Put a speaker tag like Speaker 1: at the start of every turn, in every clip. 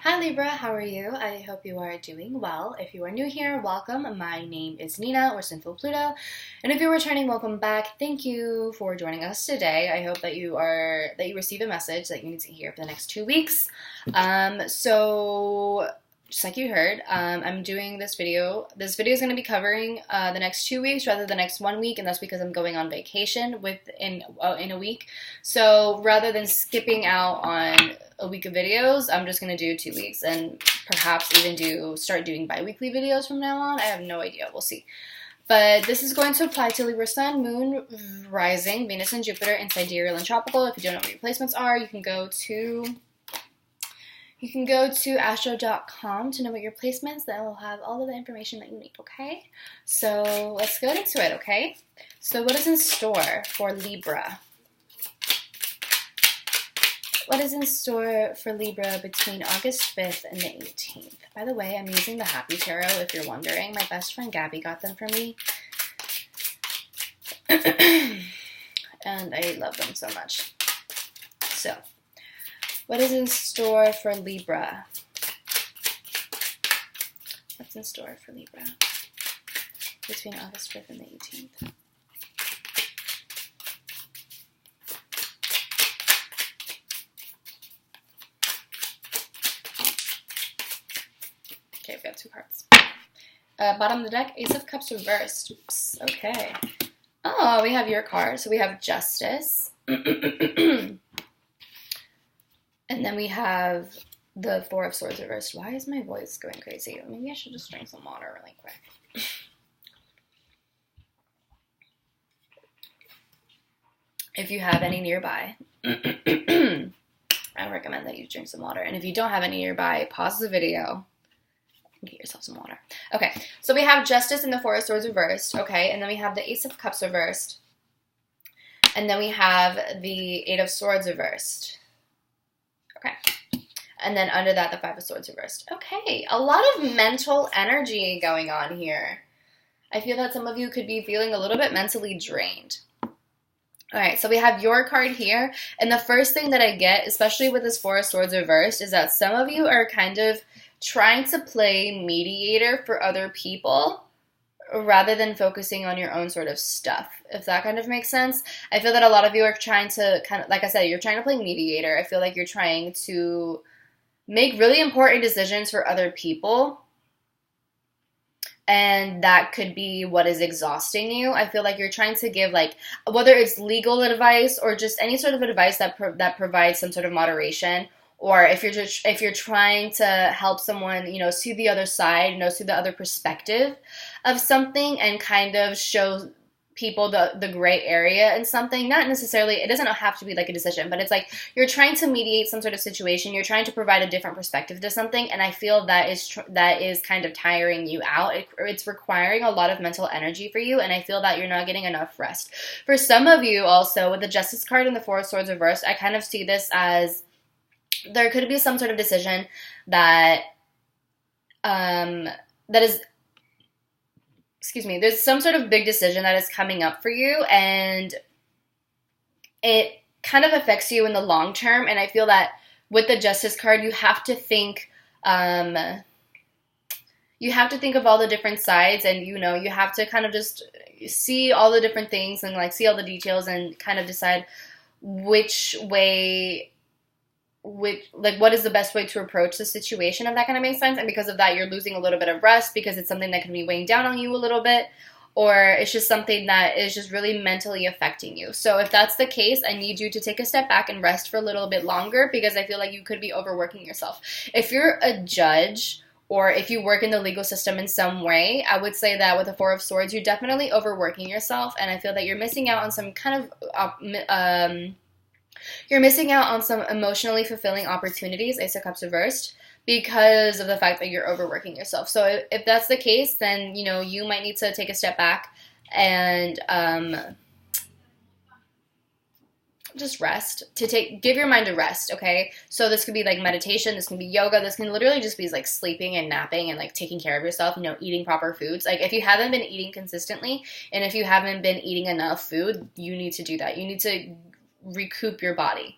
Speaker 1: Hi Libra, how are you? I hope you are doing well. If you are new here, welcome. My name is Nina or Sinfulpluto. And if you're returning, welcome back. Thank you for joining us today. I hope that you receive a message that you need to hear for the next 2 weeks. So just like you heard, I'm doing this video. This video is going to be covering the next 2 weeks rather than the next 1 week, and that's because I'm going on vacation in a week. So rather than skipping out on a week of videos, I'm just going to do 2 weeks and perhaps even start doing bi-weekly videos from now on. I have no idea. We'll see. But this is going to apply to Libra Sun, Moon, Rising, Venus and Jupiter in Sidereal and Tropical. If you don't know what your placements are, you can go to astro.com to know what your placements. That will have all of the information that you need, okay? So let's get into it, okay? So what is in store for Libra? What is in store for Libra between August 5th and the 18th? By the way, I'm using the Happy Tarot, if you're wondering. My best friend Gabby got them for me. And I love them so much. So, what is in store for Libra? What's in store for Libra between August 5th and the 18th? Okay, we've got 2 cards. Bottom of the deck, Ace of Cups reversed. Oops, okay. Oh, we have your card. So we have Justice. And then we have the Four of Swords reversed. Why is my voice going crazy? Maybe I should just drink some water really quick. If you have any nearby, I recommend that you drink some water. And if you don't have any nearby, pause the video. Get yourself some water. Okay, so we have Justice and the Four of Swords reversed, okay, and then we have the Ace of Cups reversed, and then we have the Eight of Swords reversed, okay, and then under that, the Five of Swords reversed. Okay, a lot of mental energy going on here. I feel that some of you could be feeling a little bit mentally drained. All right, so we have your card here, and the first thing that I get, especially with this Four of Swords reversed, is that some of you are kind of trying to play mediator for other people rather than focusing on your own sort of stuff, if that kind of makes sense. I feel that a lot of you are trying to kind of, like I said, you're trying to play mediator. I feel like you're trying to make really important decisions for other people, and that could be what is exhausting you. I feel like you're trying to give, like, whether it's legal advice or just any sort of advice that provides some sort of moderation. Or if you're trying to help someone, see the other side, see the other perspective of something and kind of show people the gray area in something, not necessarily, it doesn't have to be like a decision, but it's like you're trying to mediate some sort of situation, you're trying to provide a different perspective to something, and I feel that is kind of tiring you out. It's requiring a lot of mental energy for you, and I feel that you're not getting enough rest. For some of you also, with the Justice card and the Four of Swords reversed, I kind of see this as there could be some sort of decision that there's some sort of big decision that is coming up for you, and it kind of affects you in the long term. And I feel that with the Justice card, you have to think of all the different sides, and you have to kind of just see all the different things and like see all the details and kind of decide what is the best way to approach the situation, if that kind of makes sense. And because of that, you're losing a little bit of rest because it's something that can be weighing down on you a little bit, or it's just something that is just really mentally affecting you. So if that's the case, I need you to take a step back and rest for a little bit longer, because I feel like you could be overworking yourself. If you're a judge or if you work in the legal system in some way, I would say that with the Four of Swords, you're definitely overworking yourself, and I feel that you're missing out on some kind of you're missing out on some emotionally fulfilling opportunities, Ace of Cups reversed, because of the fact that you're overworking yourself. So if that's the case, then, you might need to take a step back and just rest, give your mind a rest, okay? So this could be like meditation, this can be yoga, this can literally just be like sleeping and napping and like taking care of yourself, eating proper foods. Like if you haven't been eating consistently and if you haven't been eating enough food, you need to do that. You need to recoup your body.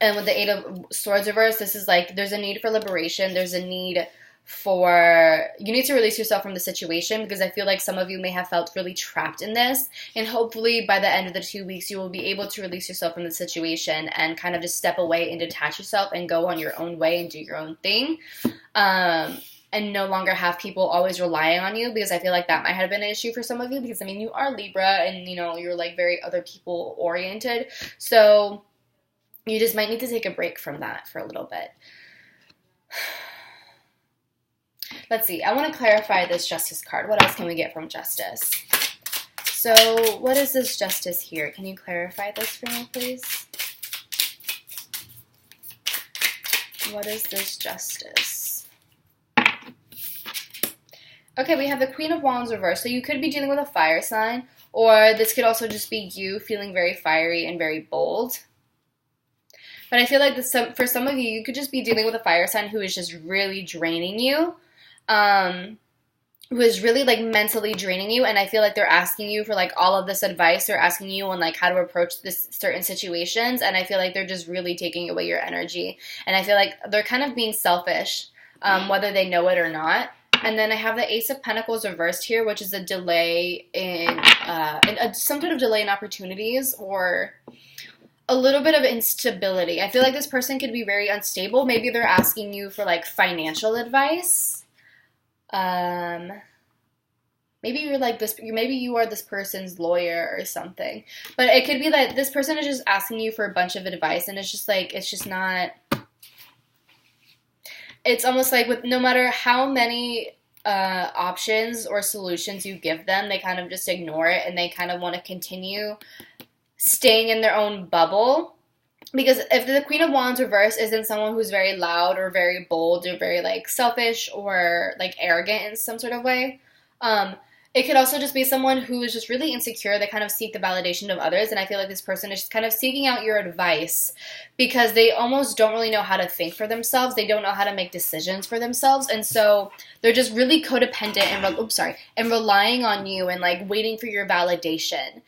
Speaker 1: And with the Eight of Swords reverse, this is like, there's a need for liberation. There's a need for, you need to release yourself from the situation, because I feel like some of you may have felt really trapped in this, and hopefully by the end of the 2 weeks you will be able to release yourself from the situation and kind of just step away and detach yourself and go on your own way and do your own thing, and no longer have people always relying on you, because I feel like that might have been an issue for some of you, because I mean, you are Libra, and you know, you're like very other people oriented, so you just might need to take a break from that for a little bit. Let's see. I want to clarify this Justice card. What else can we get from Justice? So, what is this Justice here? Can you clarify this for me, please? What is this Justice? Okay, we have the Queen of Wands reversed. So you could be dealing with a fire sign, or this could also just be you feeling very fiery and very bold. But I feel like for some of you, you could just be dealing with a fire sign who is just really draining you. Who is really like mentally draining you, and I feel like they're asking you for like all of this advice. They're asking you on like how to approach this certain situations, and I feel like they're just really taking away your energy, and I feel like they're kind of being selfish, whether they know it or not. And then I have the Ace of Pentacles reversed here, which is a delay in some sort of delay in opportunities, or a little bit of instability. I feel like this person could be very unstable. Maybe they're asking you for like financial advice. Maybe you're like this, maybe you are this person's lawyer or something, but it could be that this person is just asking you for a bunch of advice, and it's just like, it's just not, it's almost like with no matter how many options or solutions you give them, they kind of just ignore it, and they kind of want to continue staying in their own bubble. Because if the Queen of Wands reverse isn't someone who's very loud or very bold or very like selfish or like arrogant in some sort of way, it could also just be someone who is just really insecure. They kind of seek the validation of others, and I feel like this person is just kind of seeking out your advice because they almost don't really know how to think for themselves. They don't know how to make decisions for themselves, and so they're just really codependent and relying on you and like waiting for your validation.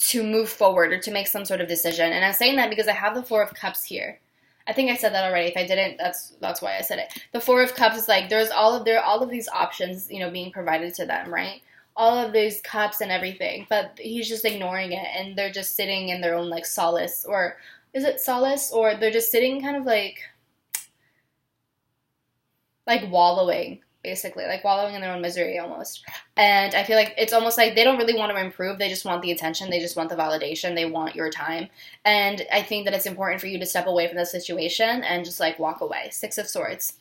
Speaker 1: To move forward or to make some sort of decision. And I'm saying that because I have the Four of Cups here. I think I said that already. If I didn't, that's why I said it. The Four of Cups is like there are all of these options, you know, being provided to them, right? All of these cups and everything, but he's just ignoring it, and they're just sitting in their own like solace, or is it solace, or they're just sitting kind of like wallowing. Basically, like wallowing in their own misery almost. And I feel like it's almost like they don't really want to improve. They just want the attention. They just want the validation. They want your time. And I think that it's important for you to step away from the situation and just like walk away. Six of Swords.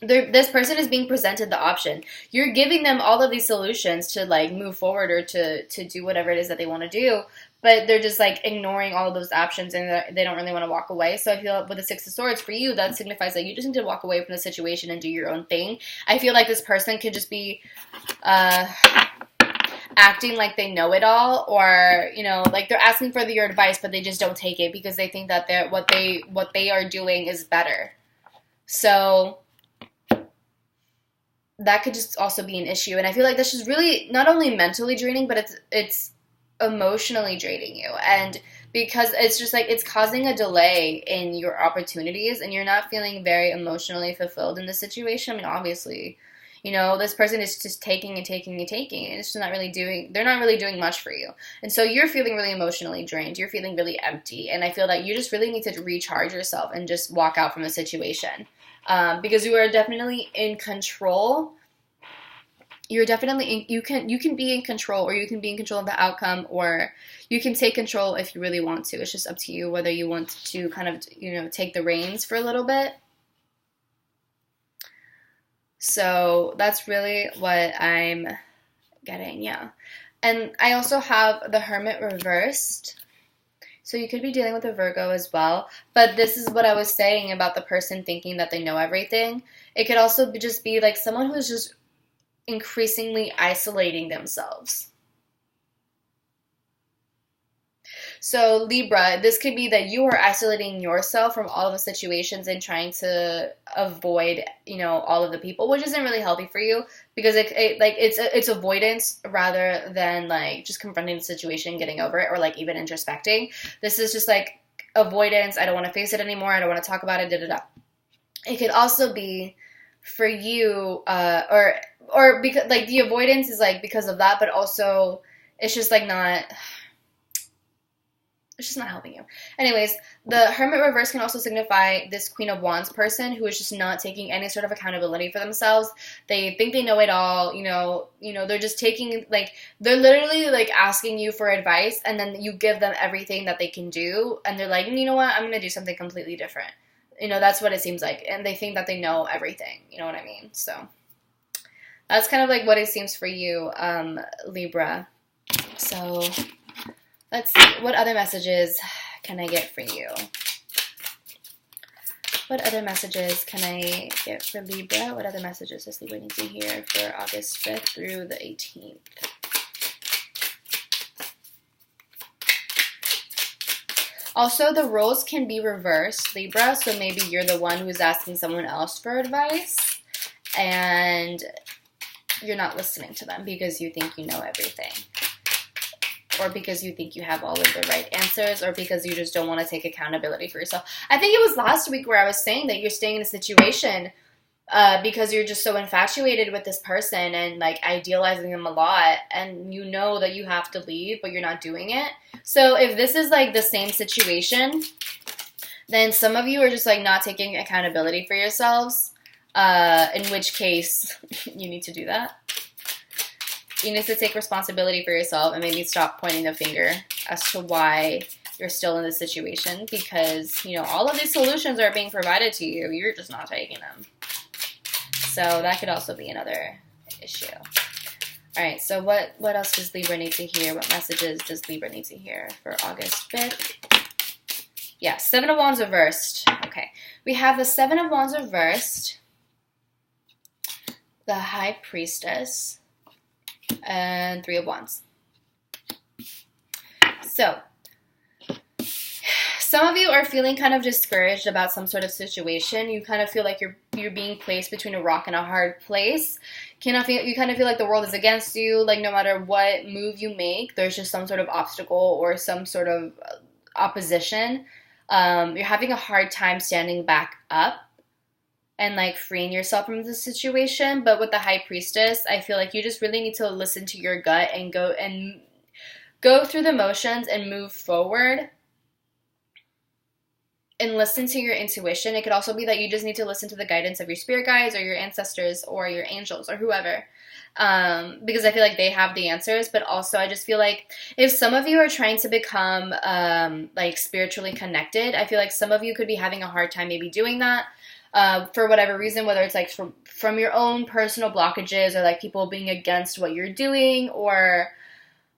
Speaker 1: This person is being presented the option. You're giving them all of these solutions to like move forward or to do whatever it is that they want to do, but they're just like ignoring all of those options, and they don't really want to walk away. So I feel with the Six of Swords for you, that signifies that you just need to walk away from the situation and do your own thing. I feel like this person could just be acting like they know it all, or you know, like they're asking for your advice, but they just don't take it because they think that what they are doing is better. So that could just also be an issue, and I feel like this is really not only mentally draining, but it's emotionally draining you, and because it's just like it's causing a delay in your opportunities, and you're not feeling very emotionally fulfilled in the situation. I mean, obviously, you know, this person is just taking and taking and taking, and it's just they're not really doing much for you, and so you're feeling really emotionally drained, you're feeling really empty, and I feel that you just really need to recharge yourself and just walk out from the situation, because you are definitely in control. You're definitely you can be in control, or you can be in control of the outcome, or you can take control if you really want to. It's just up to you whether you want to kind of, you know, take the reins for a little bit. So that's really what I'm getting, yeah. And I also have the Hermit reversed. So you could be dealing with a Virgo as well. But this is what I was saying about the person thinking that they know everything. It could also just be like someone who's just increasingly isolating themselves. So Libra, this could be that you are isolating yourself from all of the situations and trying to avoid, you know, all of the people, which isn't really healthy for you, because it's avoidance rather than like just confronting the situation, getting over it, or like even introspecting. This is just like avoidance. I don't want to face it anymore. I don't want to talk about it. Da da da. It could also be for you, or because like the avoidance is like because of that, but also it's just like not. It's just not helping you. Anyways, the Hermit reverse can also signify this Queen of Wands person who is just not taking any sort of accountability for themselves. They think they know it all, they're just taking, like, they're literally, like, asking you for advice, and then you give them everything that they can do, and they're like, you know what, I'm going to do something completely different. That's what it seems like, and they think that they know everything, you know what I mean? So, that's kind of, like, what it seems for you, Libra. So, let's see. What other messages can I get for you? What other messages can I get for Libra? What other messages does Libra need to hear for August 5th through the 18th? Also, the roles can be reversed, Libra, so maybe you're the one who's asking someone else for advice, and you're not listening to them because you think you know everything. Or because you think you have all of the right answers, or because you just don't want to take accountability for yourself. I think it was last week where I was saying that you're staying in a situation because you're just so infatuated with this person and, like, idealizing them a lot, and you know that you have to leave, but you're not doing it. So if this is, like, the same situation, then some of you are just, like, not taking accountability for yourselves, in which case you need to do that. You need to take responsibility for yourself and maybe stop pointing the finger as to why you're still in this situation, because, all of these solutions are being provided to you. You're just not taking them. So that could also be another issue. All right, so what else does Libra need to hear? What messages does Libra need to hear for August 5th? Yeah, 7 of Wands reversed. Okay, we have the 7 of Wands reversed, the High Priestess, and 3 of Wands. So, some of you are feeling kind of discouraged about some sort of situation. You kind of feel like you're being placed between a rock and a hard place. You kind of feel like the world is against you. Like, no matter what move you make, there's just some sort of obstacle or some sort of opposition. You're having a hard time standing back up and, like, freeing yourself from the situation. But with the High Priestess, I feel like you just really need to listen to your gut and go through the motions and move forward and listen to your intuition. It could also be that you just need to listen to the guidance of your spirit guides or your ancestors or your angels or whoever, because I feel like they have the answers. But also, I just feel like if some of you are trying to become like spiritually connected, I feel like some of you could be having a hard time maybe doing that. For whatever reason, whether it's like from your own personal blockages or like people being against what you're doing or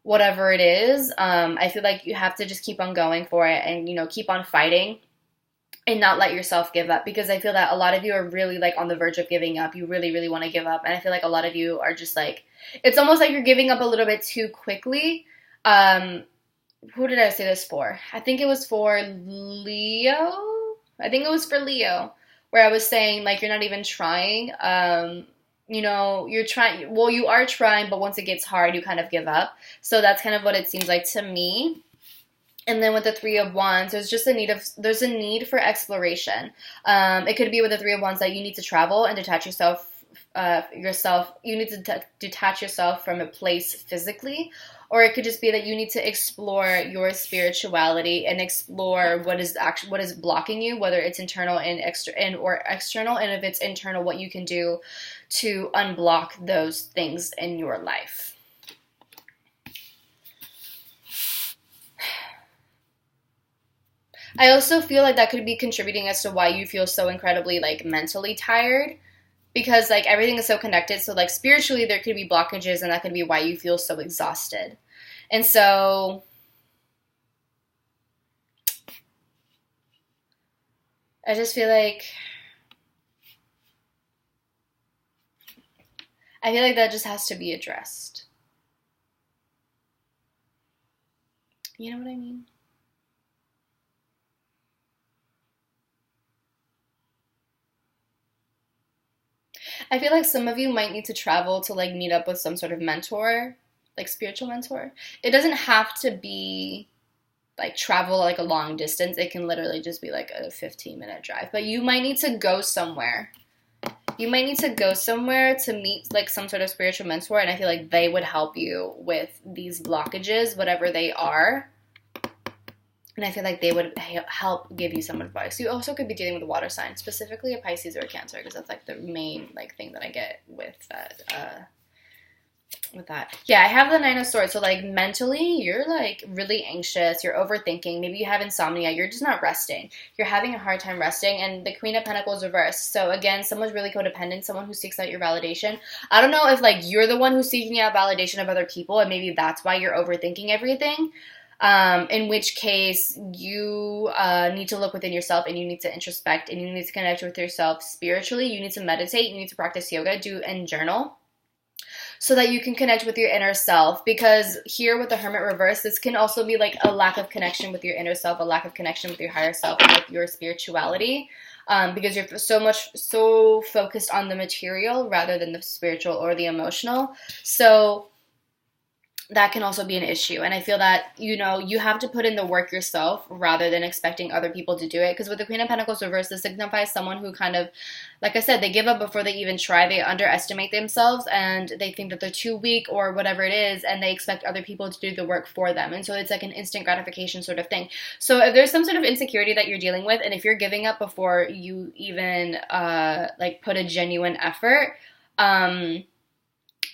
Speaker 1: whatever it is, I feel like you have to just keep on going for it and, keep on fighting and not let yourself give up, because I feel that a lot of you are really, like, on the verge of giving up. You really, really want to give up, and I feel like a lot of you are just, like, it's almost like you're giving up a little bit too quickly. Who did I say this for? I think it was for Leo. Where I was saying, like, you're not even trying. You're trying. Well, you are trying, but once it gets hard, you kind of give up. So that's kind of what it seems like to me. And then with the 3 of Wands, there's a need for exploration. It could be with the 3 of Wands that you need to travel and detach yourself. You need to detach yourself from a place physically, or it could just be that you need to explore your spirituality and explore what is blocking you, whether it's internal or external, and if it's internal, what you can do to unblock those things in your life. I also feel like that could be contributing as to why you feel so incredibly, like, mentally tired, because, like, everything is so connected. So, like, spiritually there could be blockages, and that could be why you feel so exhausted. And so I just feel like that just has to be addressed. You know what I mean? I feel like some of you might need to travel to, like, meet up with some sort of mentor, like spiritual mentor. It doesn't have to be like travel like a long distance. It can literally just be like a 15-minute drive. But you might need to go somewhere. You might need to go somewhere to meet like some sort of spiritual mentor, and I feel like they would help you with these blockages, whatever they are. And I feel like they would help give you some advice. You also could be dealing with a water sign, specifically a Pisces or a Cancer, because that's like the main like thing that I get with that. With that. Yeah, I have the Nine of Swords. So like mentally, you're like really anxious. You're overthinking. Maybe you have insomnia. You're just not resting. You're having a hard time resting. And the Queen of Pentacles reversed. So again, someone's really codependent. Someone who seeks out your validation. I don't know if like you're the one who's seeking out validation of other people, and maybe that's why you're overthinking everything. In which case you need to look within yourself, and you need to introspect, and you need to connect with yourself spiritually. You need to meditate. You need to practice yoga, and journal, so that you can connect with your inner self. Because here with the Hermit reverse, this can also be like a lack of connection with your inner self, a lack of connection with your higher self, and with your spirituality, because you're so focused on the material rather than the spiritual or the emotional. So that can also be an issue. And I feel that, you know, you have to put in the work yourself rather than expecting other people to do it. Because with the Queen of Pentacles reversed, this signifies someone who kind of, like I said, they give up before they even try. They underestimate themselves, and they think that they're too weak or whatever it is, and they expect other people to do the work for them. And so it's like an instant gratification sort of thing. So if there's some sort of insecurity that you're dealing with, and if you're giving up before you even like put a genuine effort,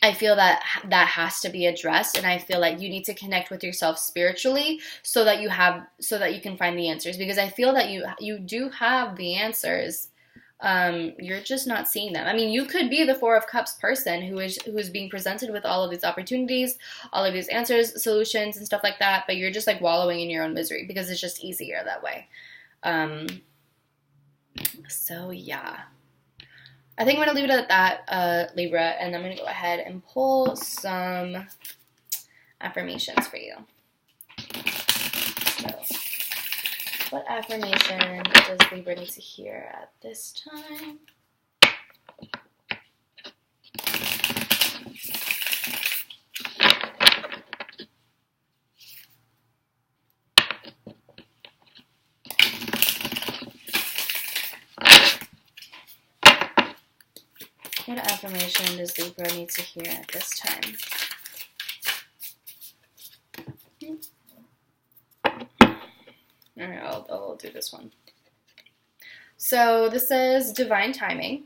Speaker 1: I feel that that has to be addressed, and I feel like you need to connect with yourself spiritually so that you can find the answers, because I feel that you do have the answers. You're just not seeing them. I mean, you could be the Four of Cups person who is being presented with all of these opportunities, all of these answers, solutions, and stuff like that, but you're just like wallowing in your own misery because it's just easier that way. So yeah. I think I'm going to leave it at that, Libra, and I'm going to go ahead and pull some affirmations for you. So, what affirmation does Libra need to hear at this time? What affirmation does Libra need to hear at this time? Alright, I'll do this one. So this says divine timing.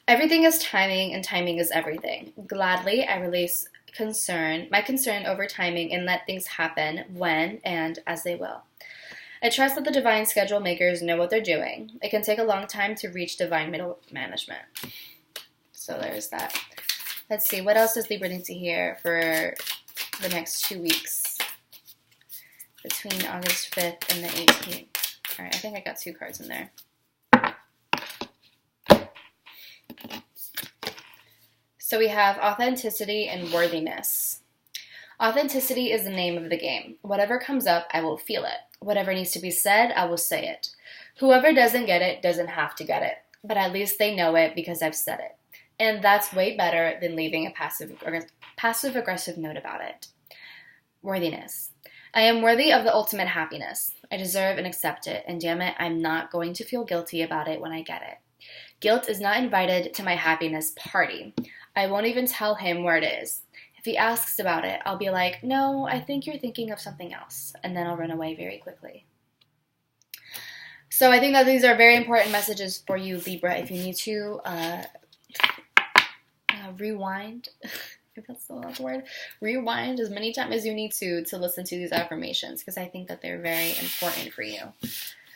Speaker 1: Everything is timing, and timing is everything. Gladly, I release my concern over timing, and let things happen when and as they will. I trust that the divine schedule makers know what they're doing. It can take a long time to reach divine middle management. So there's that. Let's see, what else does Libra need to hear for the next 2 weeks? Between August 5th and the 18th. Alright, I think I got 2 cards in there. So we have authenticity and worthiness. Authenticity is the name of the game. Whatever comes up, I will feel it. Whatever needs to be said, I will say it. Whoever doesn't get it doesn't have to get it. But at least they know it because I've said it. And that's way better than leaving a passive-aggressive note about it. Worthiness. I am worthy of the ultimate happiness. I deserve and accept it. And damn it, I'm not going to feel guilty about it when I get it. Guilt is not invited to my happiness party. I won't even tell him where it is. If he asks about it, I'll be like, no, I think you're thinking of something else. And then I'll run away very quickly. So I think that these are very important messages for you, Libra, if you need to rewind, if that's the last word, rewind as many times as you need to listen to these affirmations, because I think that they're very important for you.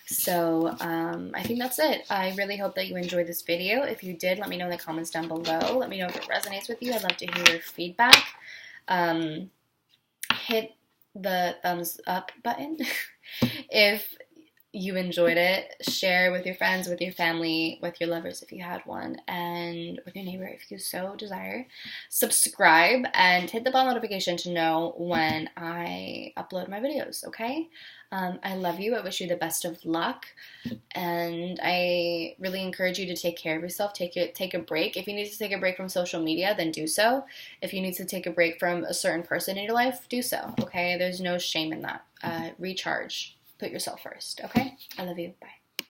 Speaker 1: So I think that's it. I really hope that you enjoyed this video. If you did, let me know in the comments down below. Let me know if it resonates with you. I'd love to hear your feedback. Hit the thumbs up button if you enjoyed it. Share with your friends, with your family, with your lovers if you had one, and with your neighbor if you so desire. Subscribe and hit the bell notification to know when I upload my videos, okay? I love you. I wish you the best of luck. And I really encourage you to take care of yourself. Take a break. If you need to take a break from social media, then do so. If you need to take a break from a certain person in your life, do so. Okay? There's no shame in that. Recharge. Put yourself first. Okay? I love you. Bye.